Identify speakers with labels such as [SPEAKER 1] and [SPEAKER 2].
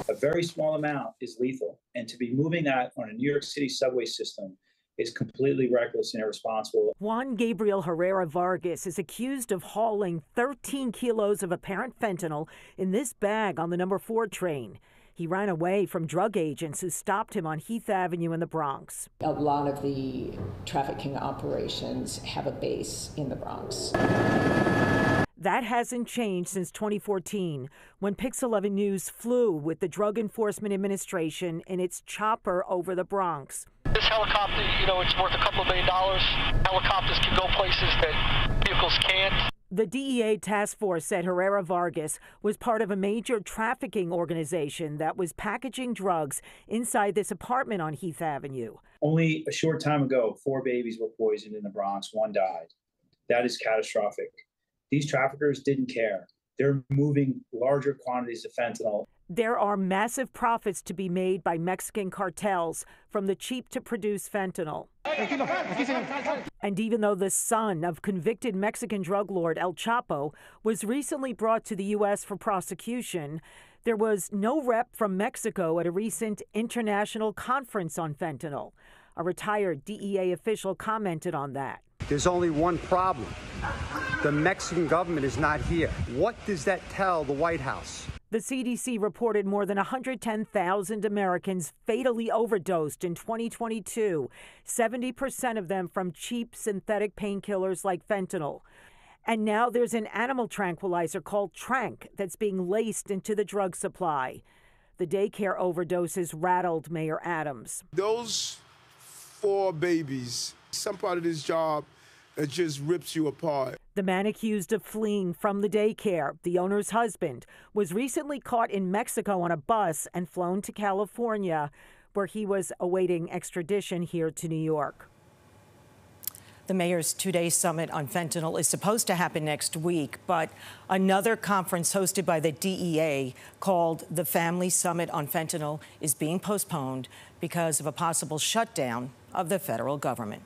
[SPEAKER 1] A very small amount is lethal. And to be moving that on a New York City subway system is completely reckless and irresponsible.
[SPEAKER 2] Juan Gabriel Herrera Vargas is accused of hauling 13 kilos of apparent fentanyl in this bag on the number 4 train. He ran away from drug agents who stopped him on Heath Avenue in the Bronx.
[SPEAKER 3] A lot of the trafficking operations have a base in the Bronx.
[SPEAKER 2] That hasn't changed since 2014, when Pix 11 News flew with the Drug Enforcement Administration in its chopper over the Bronx.
[SPEAKER 4] This helicopter, it's worth a couple of $1 million. Helicopters can go places that vehicles can't.
[SPEAKER 2] The DEA task force said Herrera Vargas was part of a major trafficking organization that was packaging drugs inside this apartment on Heath Avenue.
[SPEAKER 1] Only a short time ago, 4 babies were poisoned in the Bronx. 1 died. That is catastrophic. These traffickers didn't care. They're moving larger quantities of fentanyl.
[SPEAKER 2] There are massive profits to be made by Mexican cartels from the cheap-to-produce fentanyl. And even though the son of convicted Mexican drug lord El Chapo was recently brought to the U.S. for prosecution, there was no rep from Mexico at a recent international conference on fentanyl. A retired DEA official commented on that.
[SPEAKER 5] There's only one problem. The Mexican government is not here. What does that tell the White House?
[SPEAKER 2] The CDC reported more than 110,000 Americans fatally overdosed in 2022, 70% of them from cheap synthetic painkillers like fentanyl. And now there's an animal tranquilizer called Tranq that's being laced into the drug supply. The daycare overdoses rattled Mayor Adams.
[SPEAKER 6] Those 4 babies, some part of this job that just rips you apart.
[SPEAKER 2] The man accused of fleeing from the daycare, the owner's husband, was recently caught in Mexico on a bus and flown to California, where he was awaiting extradition here to New York.
[SPEAKER 7] The mayor's 2-day summit on fentanyl is supposed to happen next week, but another conference hosted by the DEA called the Family Summit on Fentanyl is being postponed because of a possible shutdown of the federal government.